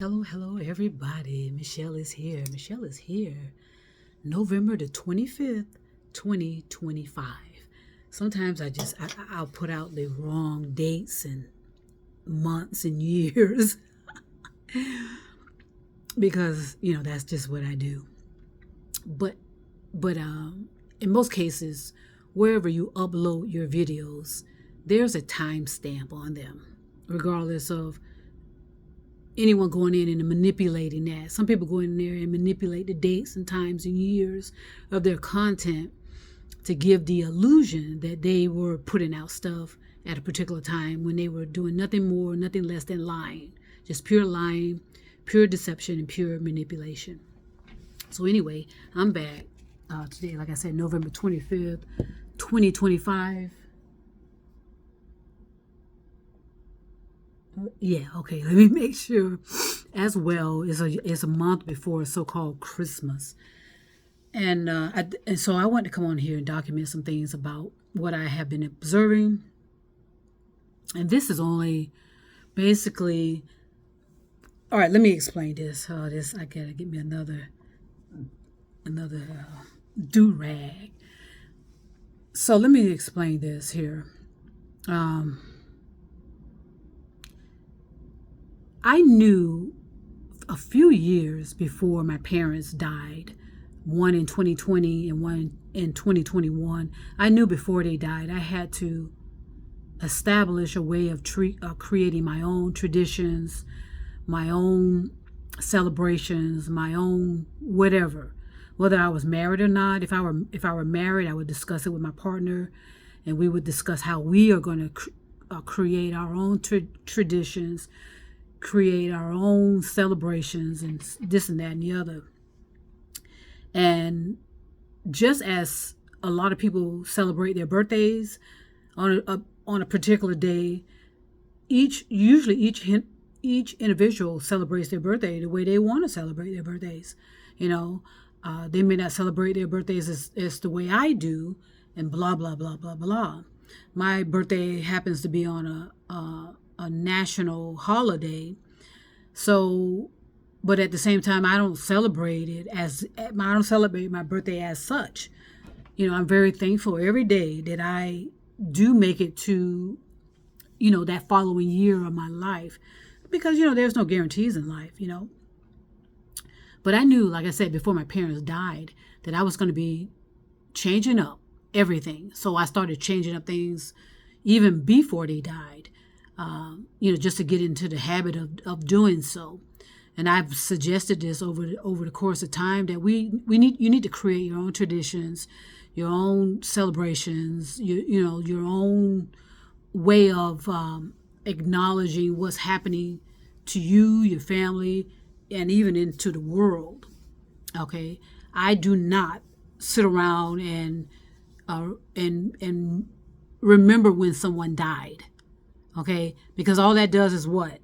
Hello, everybody. Michelle is here. November the 25th, 2025. Sometimes I'll put out the wrong dates and months and years because, that's just what I do. But, but in most cases, wherever you upload your videos, there's a timestamp on them, regardless of anyone going in and manipulating that. Some people go in there and manipulate the dates and times and years of their content to give the illusion that they were putting out stuff at a particular time when they were doing nothing more, nothing less than lying. Just pure lying, pure deception, and pure manipulation. So anyway, I'm back today, like I said, November 25th, 2025. Yeah, okay, let me make sure. As well, it's a month before so-called Christmas. And so I want to come on here and document some things about what I have been observing. And this is only basically, all right, let me explain this. I gotta get me another do-rag. So let me explain this here. I knew a few years before my parents died, one in 2020 and one in 2021. I knew before they died I had to establish a way of creating my own traditions, my own celebrations, my own whatever. Whether I was married or not, if I were married, I would discuss it with my partner, and we would discuss how we are going to create our own traditions, create our own celebrations, and this and that and the other. And just as a lot of people celebrate their birthdays on a particular day, each individual celebrates their birthday the way they want to celebrate their birthdays. They may not celebrate their birthdays as the way I do, and blah blah blah blah blah. My birthday happens to be on a national holiday, so, but at the same time, I don't celebrate my birthday as such. I'm very thankful every day that I do make it to, that following year of my life, because there's no guarantees in life. But I knew, like I said, before my parents died, that I was going to be changing up everything. So I started changing up things even before they died. Just to get into the habit of doing so. And I've suggested this over the course of time that you need to create your own traditions, your own celebrations, your own way of acknowledging what's happening to you, your family, and even into the world. Okay, I do not sit around and remember when someone died. Okay, because all that does is what?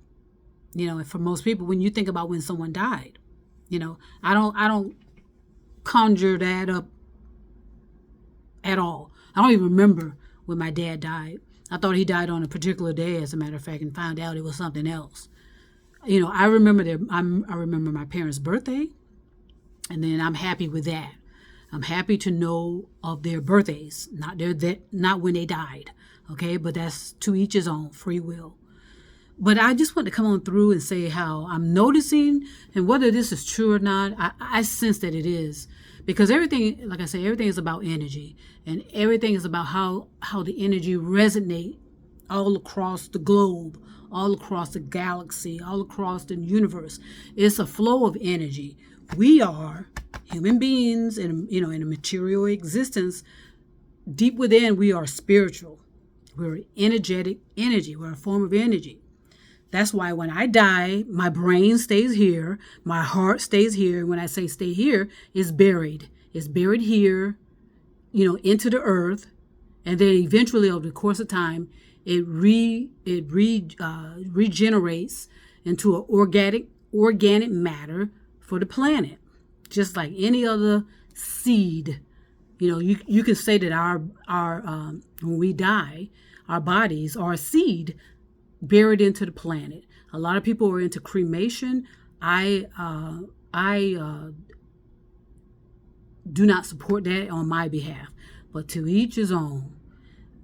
For most people, when you think about when someone died, I don't conjure that up at all. I don't even remember when my dad died. I thought he died on a particular day, as a matter of fact, and found out it was something else. I remember I remember my parents' birthday, and then I'm happy with that. I'm happy to know of their birthdays, not when they died. Okay, but that's to each his own, free will. But I just want to come on through and say how I'm noticing, and whether this is true or not, I sense that it is. Because everything, like I say, everything is about energy. And everything is about how the energy resonates all across the globe, all across the galaxy, all across the universe. It's a flow of energy. We are human beings in a material existence. Deep within, we are spiritual. We're energetic energy. We're a form of energy. That's why when I die, my brain stays here. My heart stays here. When I say stay here, it's buried. It's buried here, into the earth. And then eventually, over the course of time, it regenerates into an organic matter for the planet. Just like any other seed. You can say that our when we die, our bodies are a seed buried into the planet. A lot of people are into cremation. I do not support that on my behalf. But to each his own.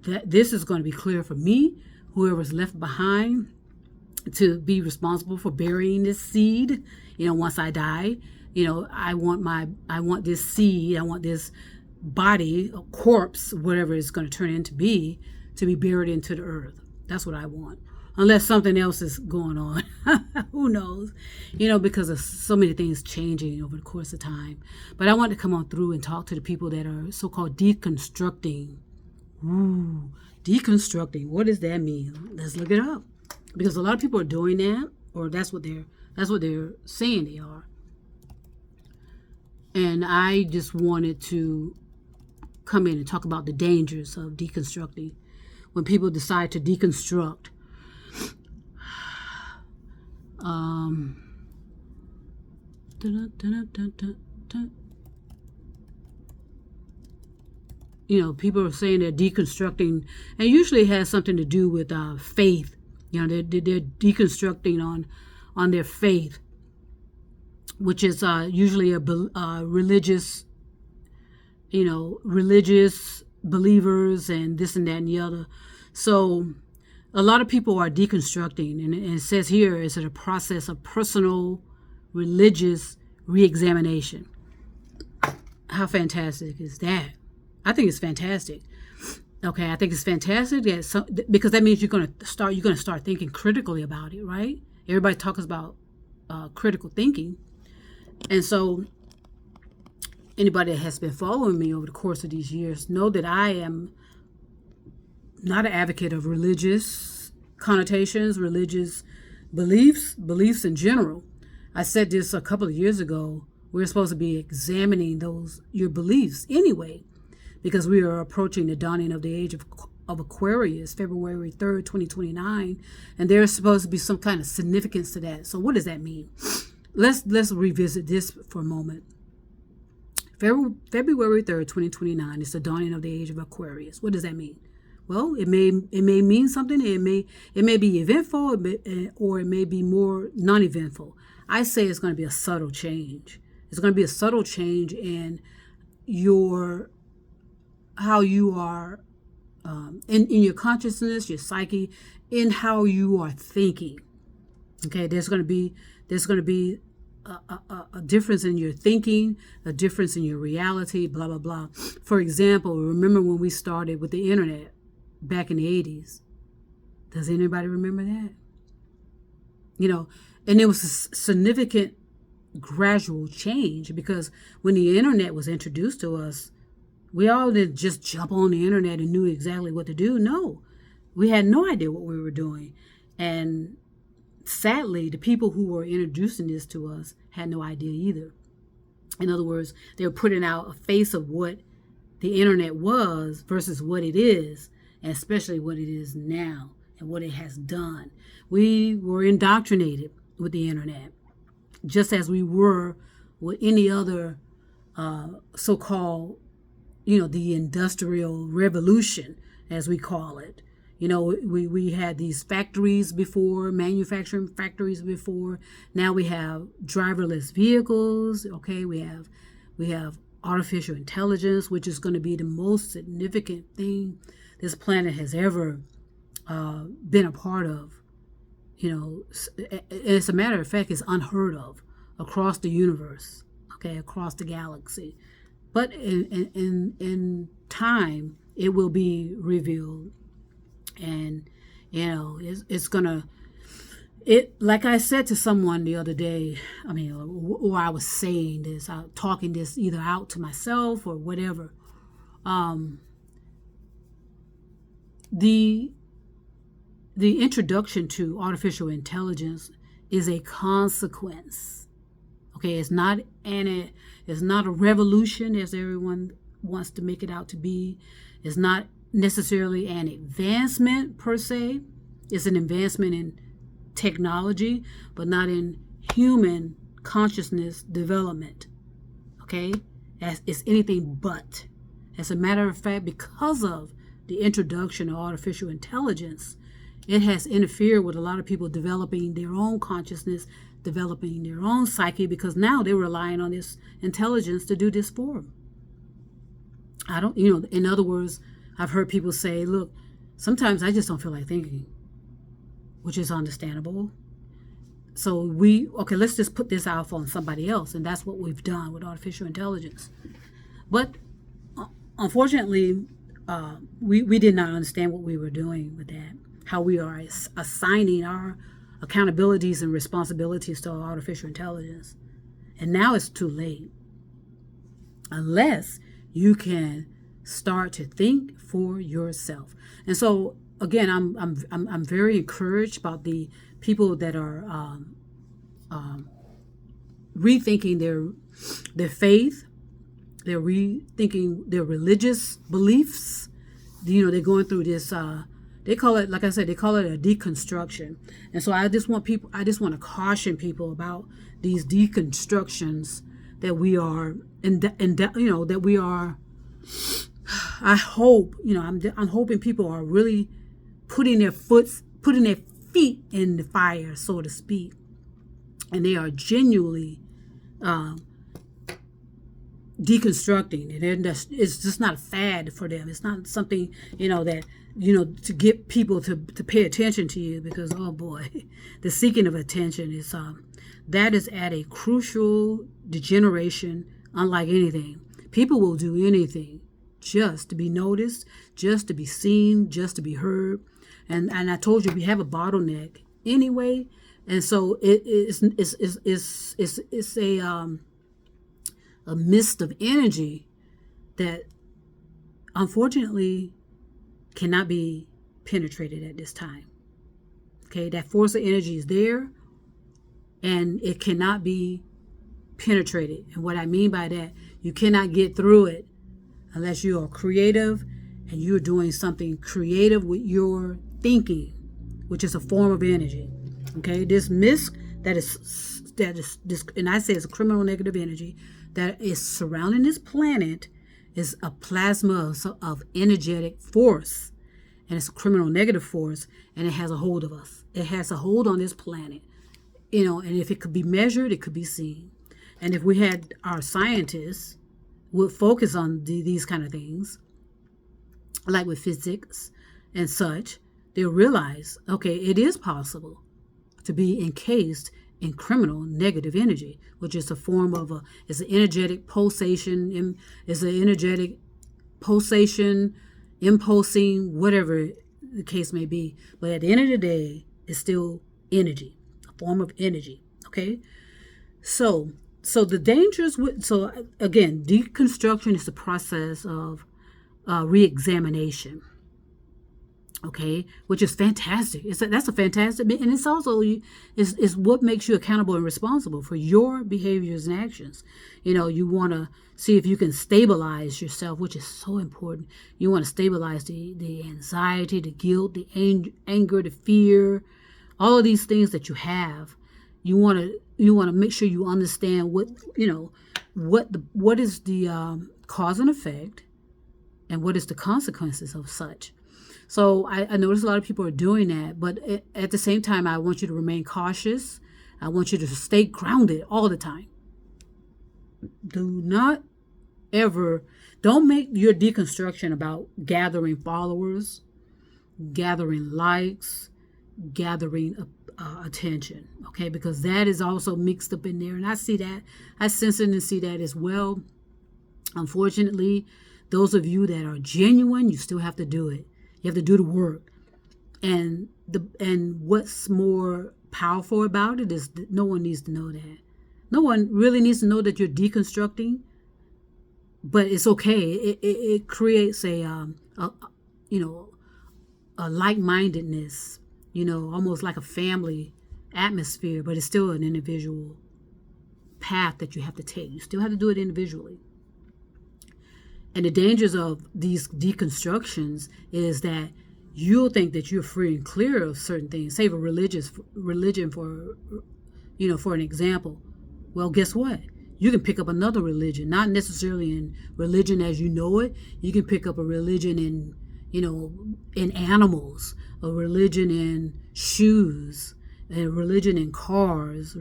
That this is going to be clear for me, whoever's left behind, to be responsible for burying this seed. Once I die, I want this seed, I want this body, a corpse, whatever it's going to turn into be, to be buried into the earth. That's what I want. Unless something else is going on. Who knows? Because of so many things changing over the course of time. But I want to come on through and talk to the people that are so-called deconstructing. Ooh, deconstructing. What does that mean? Let's look it up. Because a lot of people are doing that, or that's what they're saying they are. And I just wanted to come in and talk about the dangers of deconstructing. When people decide to deconstruct, people are saying they're deconstructing, and usually it has something to do with faith. They're deconstructing on their faith, which is usually a religious, religious believers and this and that and the other. So a lot of people are deconstructing, and it says here, is it a process of personal religious reexamination? How fantastic is that? I think it's fantastic. Okay, I think it's fantastic because that means you're going to start thinking critically about it, right? Everybody talks about critical thinking, and so anybody that has been following me over the course of these years know that I am not an advocate of religious connotations, religious beliefs in general. I said this a couple of years ago. We're supposed to be examining your beliefs anyway, because we are approaching the dawning of the age of Aquarius, February 3rd, 2029, and there's supposed to be some kind of significance to that. So what does that mean? Let's revisit this for a moment. February 3rd, 2029 is the dawning of the age of Aquarius. What does that mean? Well, it may mean something. It may be eventful, or it may be more non-eventful. I say it's going to be a subtle change. It's going to be a subtle change in how you are in your consciousness, your psyche, in how you are thinking. Okay, there's going to be a difference in your thinking, a difference in your reality, blah blah blah. For example, remember when we started with the internet back in the 80s? Does anybody remember that? And it was a significant gradual change, because when the internet was introduced to us, we all didn't just jump on the internet and knew exactly what to do. No, we had no idea what we were doing. And sadly, the people who were introducing this to us had no idea either. In other words, they were putting out a face of what the internet was versus what it is, and especially what it is now and what it has done. We were indoctrinated with the internet, just as we were with any other so-called, the Industrial Revolution, as we call it. We had these factories before, manufacturing factories before. Now we have driverless vehicles. Okay, we have artificial intelligence, which is going to be the most significant thing this planet has ever been a part of. As a matter of fact, it's unheard of across the universe. Okay, across the galaxy. But in time, it will be revealed. And, it's going to, like I said to someone the other day, or I was saying this, talking this either out to myself or whatever. The introduction to artificial intelligence is a consequence. Okay, it's not a revolution as everyone wants to make it out to be. It's not necessarily an advancement per se. It's an advancement in technology, but not in human consciousness development. Okay, it's anything but. As a matter of fact, because of the introduction of artificial intelligence, it has interfered with a lot of people developing their own consciousness developing their own psyche, because now they're relying on this intelligence to do this for them. I don't, in other words, I've heard people say, look, sometimes I just don't feel like thinking, which is understandable. So let's just put this off on somebody else. And that's what we've done with artificial intelligence. But unfortunately, we did not understand what we were doing with that, how we are assigning our accountabilities and responsibilities to artificial intelligence. And now it's too late. Unless you can start to think for yourself. And so again, I'm very encouraged about the people that are rethinking their faith. They're rethinking their religious beliefs. They're going through this. They call it, like I said, they call it a deconstruction. And so I just want to caution people about these deconstructions that we are, that we are. I hope, I'm hoping people are really putting their feet in the fire, so to speak, and they are genuinely deconstructing. And it's just not a fad for them. It's not something that to get people to pay attention to you, because oh boy, the seeking of attention is that is at a crucial degeneration unlike anything. People will do anything just to be noticed, just to be seen, just to be heard. And I told you we have a bottleneck anyway, and so it's a mist of energy that unfortunately cannot be penetrated at this time. Okay, that force of energy is there, and it cannot be penetrated. And what I mean by that, you cannot get through it unless you are creative and you're doing something creative with your thinking, which is a form of energy. Okay, this mist that is this, and I say it's a criminal negative energy that is surrounding this planet, is a plasma of energetic force, and it's a criminal negative force, and it has a hold of us. It has a hold on this planet, and if it could be measured, it could be seen. And if we had our scientists would focus on these kind of things, like with physics and such, they'll realize, okay, it is possible to be encased in criminal negative energy, which is a form of it's an energetic pulsation, impulsing, whatever the case may be. But at the end of the day, it's still energy, a form of energy. Okay, so the dangers again, deconstruction is the process of re-examination. Okay, which is fantastic. That's a fantastic, and it's also is what makes you accountable and responsible for your behaviors and actions. You want to see if you can stabilize yourself, which is so important. You want to stabilize the anxiety, the guilt, the anger, the fear, all of these things that you have. You want to make sure you understand what is the cause and effect, and what is the consequences of such. So I notice a lot of people are doing that, but at the same time, I want you to remain cautious. I want you to stay grounded all the time. Don't make your deconstruction about gathering followers, gathering likes, gathering attention, okay? Because that is also mixed up in there. And I see that. I sense it and see that as well. Unfortunately, those of you that are genuine, you still have to do it. You have to do the work. And what's more powerful about it is that no one needs to know that. No one really needs to know that you're deconstructing, but it's okay. It creates a like-mindedness, almost like a family atmosphere, but it's still an individual path that you have to take. You still have to do it individually. And the dangers of these deconstructions is that you'll think that you're free and clear of certain things. Say for religion, for an example. Well, guess what? You can pick up another religion, not necessarily in religion as you know it. You can pick up a religion in animals, a religion in shoes, and religion in cars,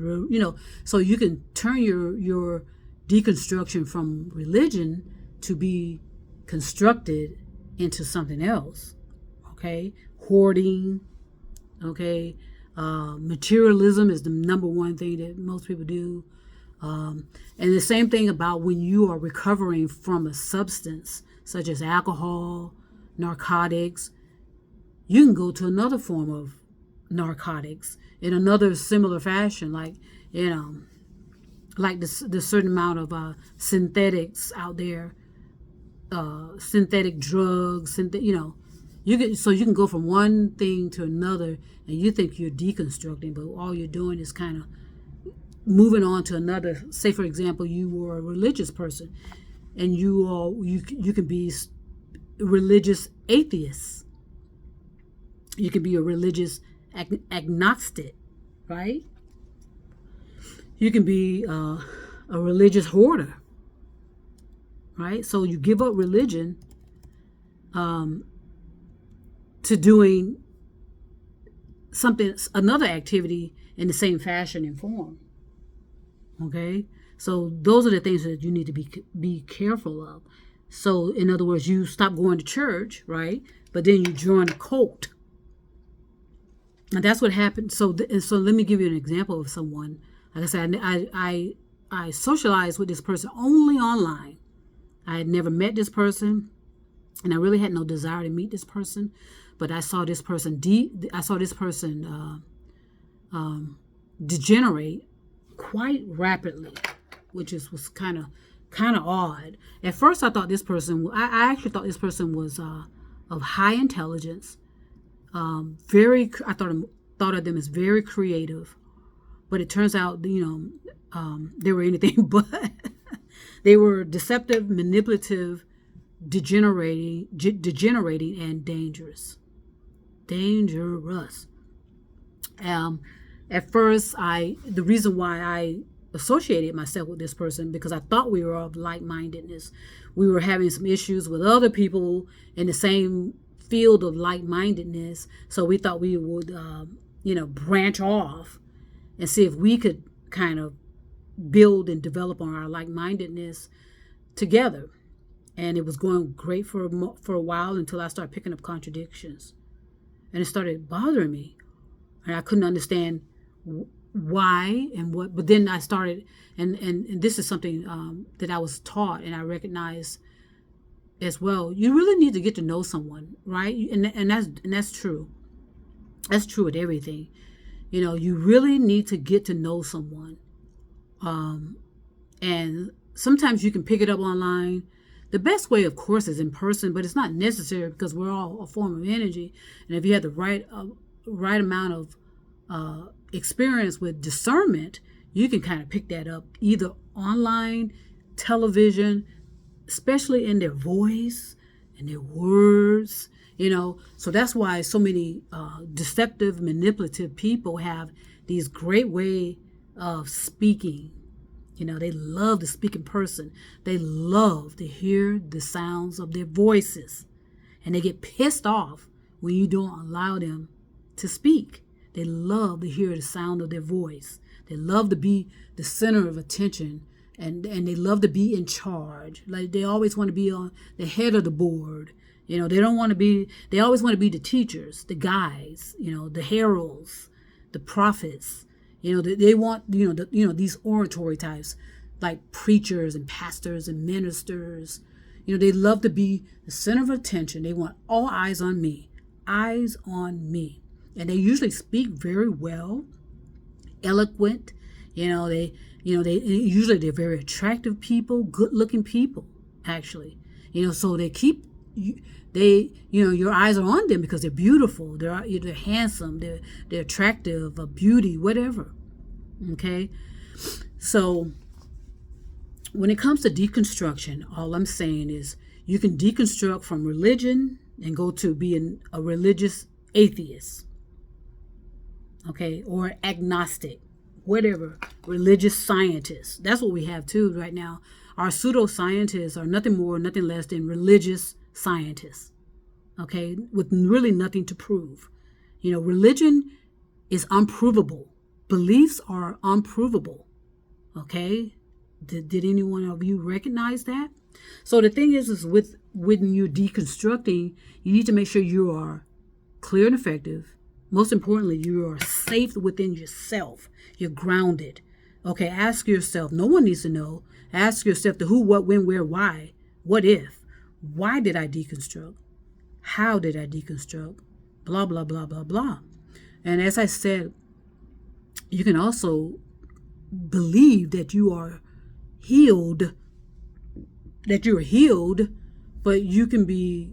so you can turn your deconstruction from religion to be constructed into something else. Okay, hoarding. Okay, materialism is the number one thing that most people do. And the same thing about when you are recovering from a substance such as alcohol, narcotics, you can go to another form of narcotics in another similar fashion, like the certain amount of synthetics out there, synthetic drugs, you can go from one thing to another, and you think you're deconstructing, but all you're doing is kind of moving on to another. Say, for example, you were a religious person, and you can be religious atheists. You can be a religious agnostic, right? You can be a religious hoarder, right? So you give up religion to doing another activity in the same fashion and form. Okay, so those are the things that you need to be careful of. So, in other words, you stop going to church, right? But then you join a cult, and that's what happened. So let me give you an example of someone. Like I said, I socialized with this person only online. I had never met this person, and I really had no desire to meet this person. But I saw this person degenerate quite rapidly, which was kind of odd. At first, I thought this person. I actually thought this person was of high intelligence. I thought of them as very creative, but it turns out they were anything but. They were deceptive, manipulative, degenerating, and dangerous. At first, the reason why I associated myself with this person, because I thought we were of like-mindedness. We were having some issues with other people in the same field of like-mindedness, so we thought we would, branch off and see if we could kind of build and develop on our like-mindedness together. And it was going great for a while until I started picking up contradictions, and it started bothering me, and I couldn't understand why and what. But then I started, and this is something that I was taught and I recognize as well. You really need to get to know someone, right? And that's true. That's true with everything. You really need to get to know someone. And sometimes you can pick it up online. The best way, of course, is in person, but it's not necessary because we're all a form of energy. And if you have the right amount of experience with discernment, you can kind of pick that up either online, television, especially in their voice and their words. So that's why so many deceptive, manipulative people have these great way of speaking. They love to speak in person. They love to hear the sounds of their voices. And they get pissed off when you don't allow them to speak. They love to hear the sound of their voice. They love to be the center of attention. And they love to be in charge. Like they always want to be on the head of the board. They always want to be the teachers, the guides, the heralds, the prophets. They want, these oratory types like preachers and pastors and ministers. They love to be the center of attention. They want all eyes on me. And they usually speak very well, eloquent. They're very attractive people, good-looking people, actually. So they keep your eyes are on them because they're beautiful, they're handsome, they're attractive, beauty, whatever. Okay, so when it comes to deconstruction, all I'm saying is you can deconstruct from religion and go to being a religious atheist, okay, or agnostic, whatever, religious scientists. That's what we have too right now. Our pseudoscientists are nothing more, nothing less than religious scientists, okay, with really nothing to prove. Religion is unprovable. Beliefs are unprovable. Okay? Did anyone of you recognize that? So the thing is with when you're deconstructing, you need to make sure you are clear and effective. Most importantly, you are safe within yourself. You're grounded. Okay, ask yourself, no one needs to know. Ask yourself the who, what, when, where, why. What if? Why did I deconstruct? How did I deconstruct? Blah, blah, blah, blah, blah. And as I said, you can also believe that you are healed, that you're healed, but you can be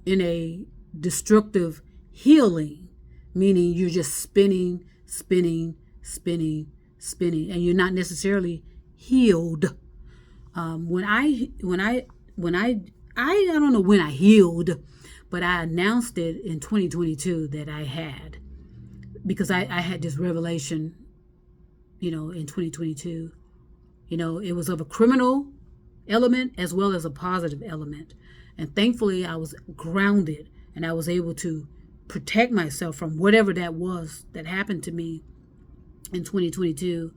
in a destructive healing, meaning you're just spinning, and you're not necessarily healed. When I don't know when I healed, but I announced it in 2022 that I had, because I had this revelation, in 2022. It was of a criminal element as well as a positive element. And thankfully I was grounded and I was able to protect myself from whatever that was that happened to me in 2022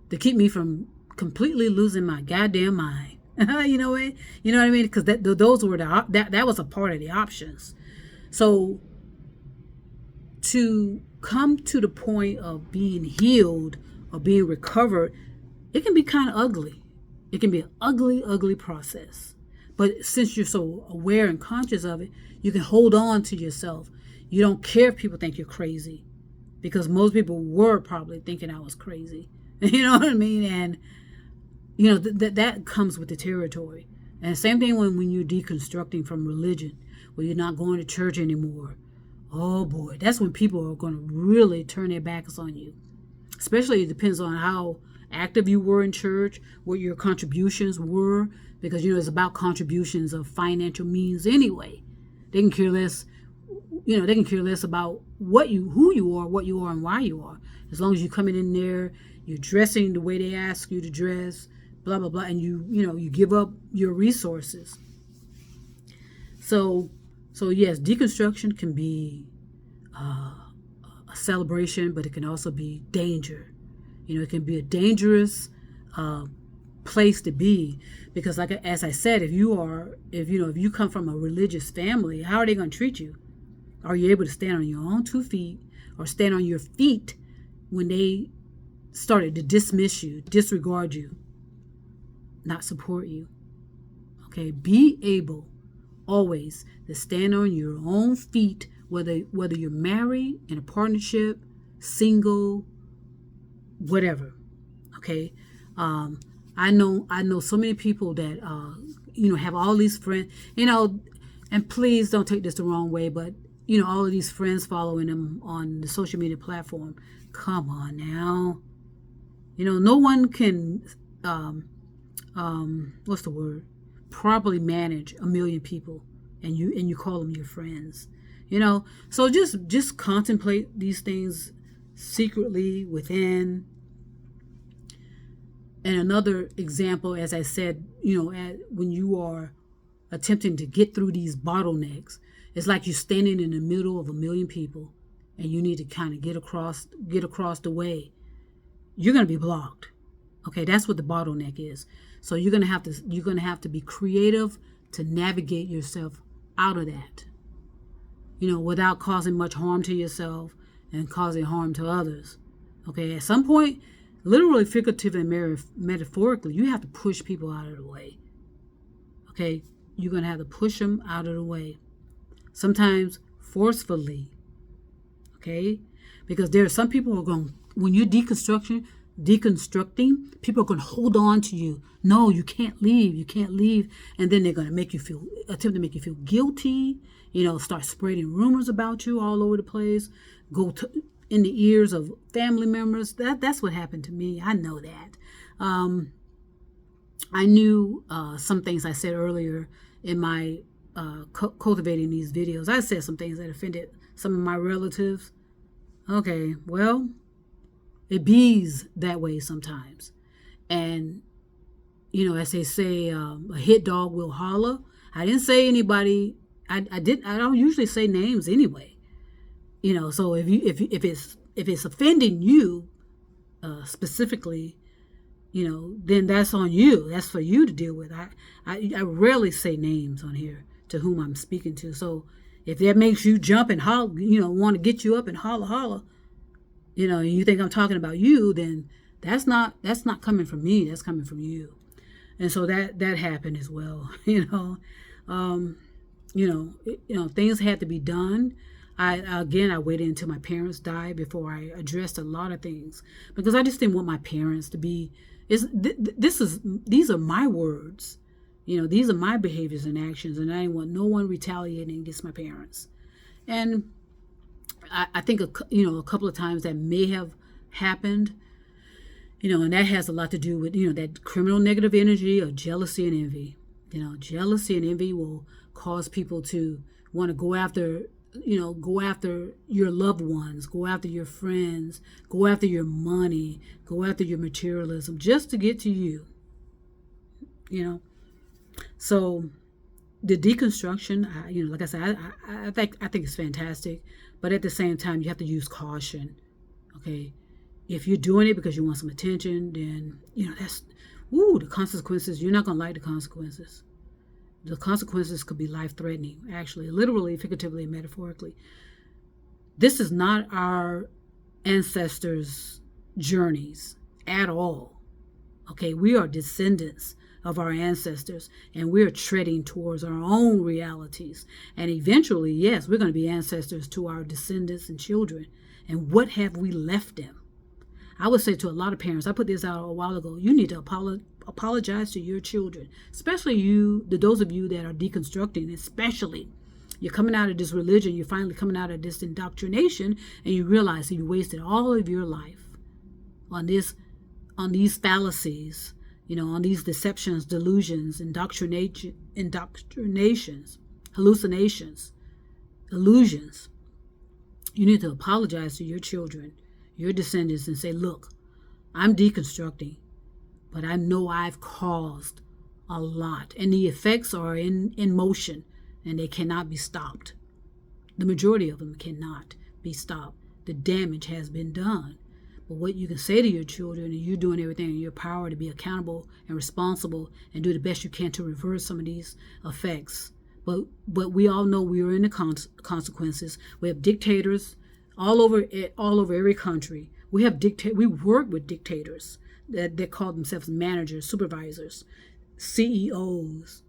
to keep me from completely losing my goddamn mind. You know what I mean? Because those were that was a part of the options. So to come to the point of being healed or being recovered, it can be kind of ugly. It can be an ugly process. But since you're so aware and conscious of it, you can hold on to yourself. You don't care if people think you're crazy, because most people were probably thinking I was crazy. You know what I mean? And that comes with the territory. And same thing when you're deconstructing from religion, where you're not going to church anymore. Oh boy, that's when people are going to really turn their backs on you. Especially it depends on how active you were in church, what your contributions were, because it's about contributions of financial means anyway. They can care less, they can care less about who you are, what you are, and why you are. As long as you're coming in there, you're dressing the way they ask you to dress, blah blah blah, and you give up your resources. So yes, deconstruction can be a celebration, but it can also be danger. It can be a dangerous place to be, because as I said, if you come from a religious family, how are they going to treat you? Are you able to stand on your own 2 feet, or stand on your feet when they started to dismiss you, disregard you, not support you? Okay, be able always to stand on your own feet, whether you're married, in a partnership, single, whatever. Okay. I know so many people that have all these friends, and please don't take this the wrong way, but all of these friends following them on the social media platform. Come on now. No one can what's the word? Properly manage 1 million people, and you call them your friends. So just contemplate these things secretly within. And another example, as I said, when you are attempting to get through these bottlenecks, it's like you're standing in the middle of 1 million people, and you need to kind of get across the way. You're going to be blocked. Okay, that's what the bottleneck is. So you're going to have to be creative to navigate yourself out of that. Without causing much harm to yourself and causing harm to others. Okay, at some point, literally, figuratively, and metaphorically, you have to push people out of the way. Okay, you're going to have to push them out of the way. Sometimes forcefully. Okay, because there are some people who are going, when you're deconstructing, people are going to hold on to you. No, you can't leave. And then they're going to attempt to make you feel guilty, start spreading rumors about you all over the place, in the ears of family members. That's what happened to me. I know that. I knew some things I said earlier in my cultivating these videos. I said some things that offended some of my relatives. Okay, well, it bees that way sometimes. And, as they say, a hit dog will holler. I didn't say anybody. I don't usually say names anyway. So if if it's offending you specifically, then that's on you. That's for you to deal with. I rarely say names on here to whom I'm speaking to. So if that makes you jump and holler, want to get you up and holler, and you think I'm talking about you, then that's not coming from me. That's coming from you. And so that happened as well. Things had to be done. I waited until my parents died before I addressed a lot of things, because I just didn't want my parents to be. These are my words, these are my behaviors and actions, and I didn't want no one retaliating against my parents. And I think a couple of times that may have happened, and that has a lot to do with that criminal negative energy of jealousy and envy. Jealousy and envy will cause people to want to go after your loved ones, go after your friends, go after your money, go after your materialism, just to get to you. So the deconstruction, like I said, I think it's fantastic, but at the same time, you have to use caution. Okay, if you're doing it because you want some attention, then that's the consequences. You're not gonna like the consequences. The consequences could be life-threatening, actually, literally, figuratively, and metaphorically. This is not our ancestors' journeys at all. Okay, we are descendants of our ancestors, and we're treading towards our own realities. And eventually, yes, we're going to be ancestors to our descendants and children. And what have we left them? I would say to a lot of parents, I put this out a while ago, you need to apologize to your children, especially those of you that are deconstructing, especially. You're coming out of this religion, you're finally coming out of this indoctrination, and you realize that you wasted all of your life on these fallacies, on these deceptions, delusions, indoctrinations, hallucinations, illusions. You need to apologize to your children, your descendants, and say, look, I'm deconstructing, but I know I've caused a lot, and the effects are in motion, and they cannot be stopped. The majority of them cannot be stopped. The damage has been done. But what you can say to your children, and you're doing everything in your power to be accountable and responsible and do the best you can to reverse some of these effects. But we all know we are in the consequences. We have dictators all over every country. We work with dictators that call themselves managers, supervisors, CEOs.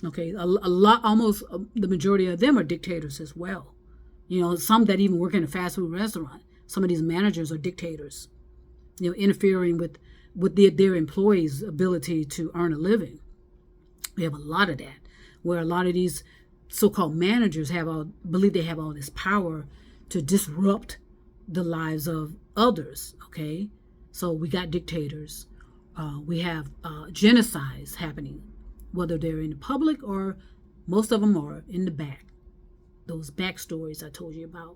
Okay, a lot, almost the majority of them are dictators as well. Some that even work in a fast food restaurant. Some of these managers are dictators, interfering with their employees' ability to earn a living. We have a lot of that, where a lot of these so-called managers believe they have all this power to disrupt the lives of others. Okay, so we got dictators. We have genocides happening, whether they're in the public or most of them are in the back. Those backstories I told you about.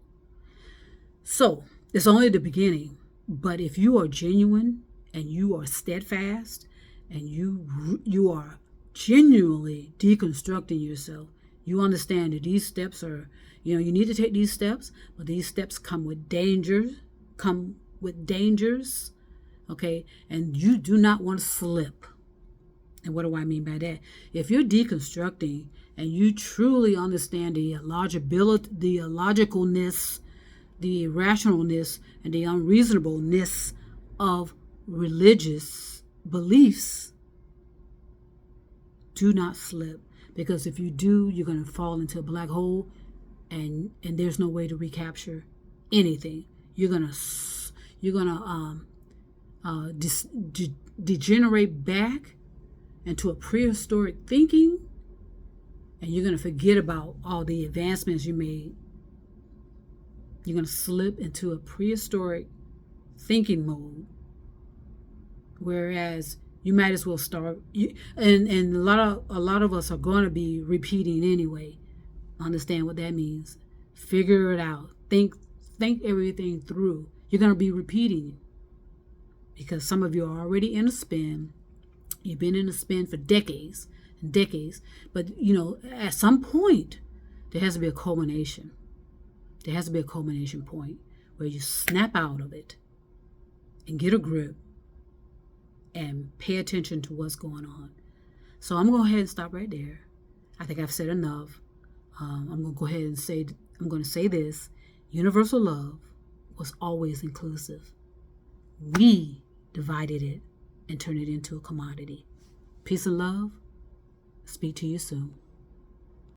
So it's only the beginning, but if you are genuine and you are steadfast and you are genuinely deconstructing yourself, you understand that these steps are, you need to take these steps, but these steps come with dangers, okay? And you do not want to slip. And what do I mean by that? If you're deconstructing and you truly understand the illogicalness, the irrationalness, and the unreasonableness of religious beliefs, do not slip. Because if you do, you're going to fall into a black hole, and there's no way to recapture anything. You're gonna degenerate back into a prehistoric thinking, and you're going to forget about all the advancements you made. You're going to slip into a prehistoric thinking mode, whereas you might as well start. And a lot of us are going to be repeating anyway. Understand what that means. Figure it out. Think everything through. You're going to be repeating because some of you are already in a spin. You've been in a spin for decades and decades. But, at some point, there has to be a culmination. There has to be a culmination point where you snap out of it and get a grip and pay attention to what's going on. So I'm going to go ahead and stop right there. I think I've said enough. I'm going to go ahead and say this. Universal love was always inclusive. We divided it and turned it into a commodity. Peace and love. Speak to you soon.